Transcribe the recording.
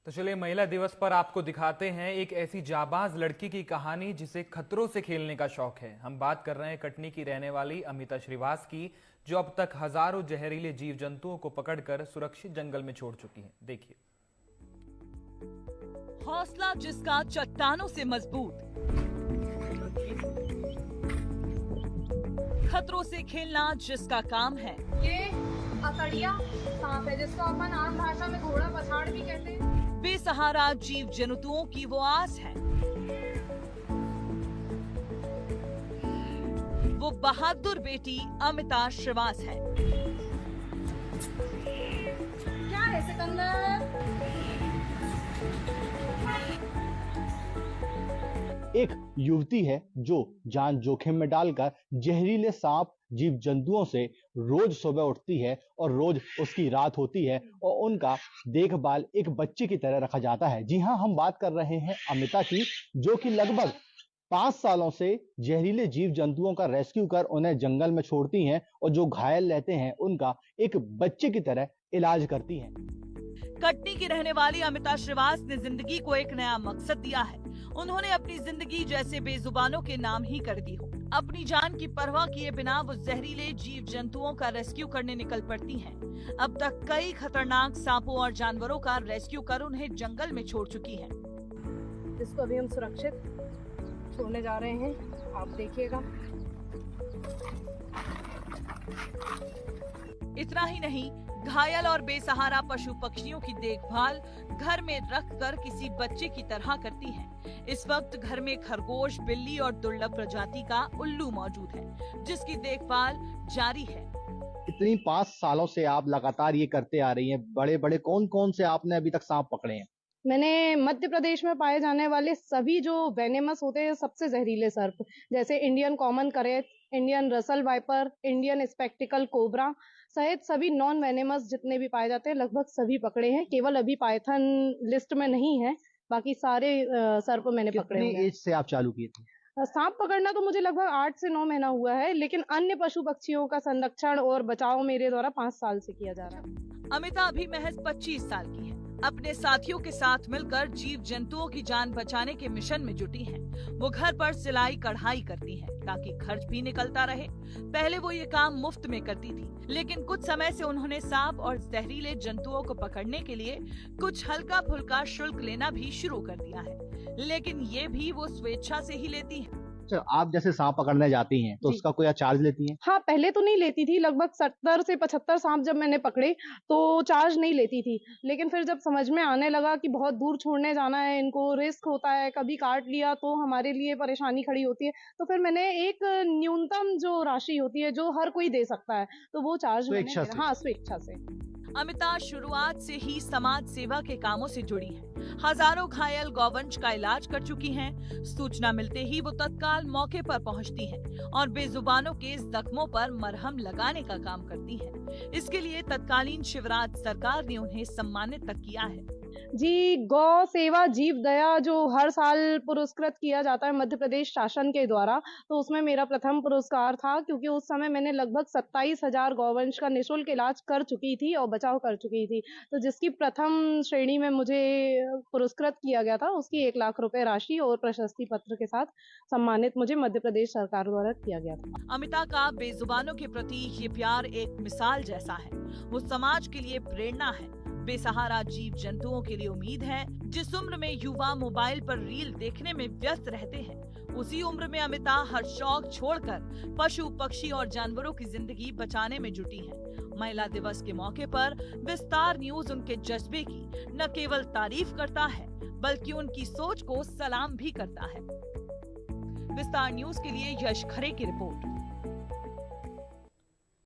तो चलिए महिला दिवस पर आपको दिखाते हैं एक ऐसी जाबाज लड़की की कहानी जिसे खतरों से खेलने का शौक है। हम बात कर रहे हैं कटनी की रहने वाली अमिता श्रीवास की, जो अब तक हजारों जहरीले जीव जंतुओं को पकड़कर सुरक्षित जंगल में छोड़ चुकी हैं। देखिए। हौसला जिसका चट्टानों से मजबूत, खतरों से खेलना जिसका काम है। ये अकड़िया सांप है जिसको अपन आम भाषा में घोड़ा पछाड़ भी कहते हैं। बेसहारा जीव जंतुओं की वो आस है। वो बहादुर बेटी अमिता श्रीवास है। क्या है सिकंदर? एक युवती है जो जान जोखिम में डालकर जहरीले सांप जीव जंतुओं से रोज सुबह उठती है और रोज उसकी रात होती है और उनका देखभाल एक बच्चे की तरह रखा जाता है। जी हाँ, हम बात कर रहे हैं अमिता की, जो कि लगभग 5 सालों से जहरीले जीव जंतुओं का रेस्क्यू कर उन्हें जंगल में छोड़ती हैं और जो घायल रहते हैं उनका एक बच्चे की तरह इलाज करती हैं। कटनी की रहने वाली अमिता श्रीवास ने जिंदगी को एक नया मकसद दिया है। उन्होंने अपनी जिंदगी जैसे बेजुबानों के नाम ही कर दी हो। अपनी जान की परवाह किए बिना वो जहरीले जीव जंतुओं का रेस्क्यू करने निकल पड़ती हैं। अब तक कई खतरनाक सांपों और जानवरों का रेस्क्यू कर उन्हें जंगल में छोड़ चुकी हैं। जिसको अभी हम सुरक्षित छोड़ने जा रहे हैं, आप देखिएगा। इतना ही नहीं, घायल और बेसहारा पशु पक्षियों की देखभाल घर में रखकर किसी बच्चे की तरह करती हैं। इस वक्त घर में खरगोश, बिल्ली और दुर्लभ प्रजाति का उल्लू मौजूद है, जिसकी देखभाल जारी है। इतनी 5 सालों से आप लगातार ये करते आ रही हैं। बड़े बड़े कौन कौन से आपने अभी तक सांप पकड़े हैं? मैंने मध्य प्रदेश में पाए जाने वाले सभी जो वेनेमस होते हैं, सबसे जहरीले सर्प, जैसे Indian common krait, Indian Russell viper, Indian spectacled cobra सहित सभी नॉन वेनेमस जितने भी पाए जाते हैं लगभग सभी पकड़े हैं। केवल अभी पाइथन लिस्ट में नहीं है, बाकी सारे सर्प मैंने पकड़े हुए हैं। कितनी एज से आप चालू किए थे? सांप पकड़ना तो मुझे लगभग 8 से 9 महीना हुआ है, लेकिन अन्य पशु पक्षियों का संरक्षण और बचाव मेरे द्वारा 5 साल से किया जा रहा है। अमिता अभी महज 25 साल की है। अपने साथियों के साथ मिलकर जीव जंतुओं की जान बचाने के मिशन में जुटी हैं। वो घर पर सिलाई कढ़ाई करती हैं ताकि खर्च भी निकलता रहे। पहले वो ये काम मुफ्त में करती थी, लेकिन कुछ समय से उन्होंने सांप और जहरीले जंतुओं को पकड़ने के लिए कुछ हल्का फुल्का शुल्क लेना भी शुरू कर दिया है, लेकिन ये भी वो स्वेच्छा से ही लेती हैं। अच्छा, आप जैसे सांप पकड़ने जाती हैं तो उसका कोई चार्ज लेती हैं? हाँ, पहले तो नहीं लेती थी। लगभग 70 से 75 सांप जब मैंने पकड़े तो चार्ज नहीं लेती थी, लेकिन फिर जब समझ में आने लगा कि बहुत दूर छोड़ने जाना है, इनको रिस्क होता है, कभी काट लिया तो हमारे लिए परेशानी खड़ी होती है, तो फिर मैंने एक न्यूनतम जो राशि होती है जो हर कोई दे सकता है, तो वो चार्ज मैंने हाँ, स्वेच्छा से। अमिता शुरुआत से ही समाज सेवा के कामों से जुड़ी है। हजारों घायल गौवंश का इलाज कर चुकी हैं। सूचना मिलते ही वो तत्काल मौके पर पहुंचती हैं और बेजुबानों के जख्मों पर मरहम लगाने का काम करती हैं। इसके लिए तत्कालीन शिवराज सरकार ने उन्हें सम्मानित तक किया है। जी, गौ सेवा जीव दया जो हर साल पुरस्कृत किया जाता है मध्य प्रदेश शासन के द्वारा, तो उसमें मेरा प्रथम पुरस्कार था, क्योंकि उस समय मैंने लगभग 27,000 गौवंश का निःशुल्क इलाज कर चुकी थी और बचाव कर चुकी थी। तो जिसकी प्रथम श्रेणी में मुझे पुरस्कृत किया गया था, उसकी 1 लाख रुपए राशि और प्रशस्ति पत्र के साथ सम्मानित मुझे मध्य प्रदेश सरकार द्वारा किया गया था। अमिता का बेजुबानों के प्रति ये प्यार एक मिसाल जैसा है। वो समाज के लिए प्रेरणा है, बेसहारा जीव जंतुओं के लिए उम्मीद है। जिस उम्र में युवा मोबाइल पर रील देखने में व्यस्त रहते हैं, उसी उम्र में अमिता हर शौक छोड़कर पशु पक्षी और जानवरों की जिंदगी बचाने में जुटी है। महिला दिवस के मौके पर विस्तार न्यूज उनके जज्बे की न केवल तारीफ करता है, बल्कि उनकी सोच को सलाम भी करता है। विस्तार न्यूज के लिए यश खरे की रिपोर्ट।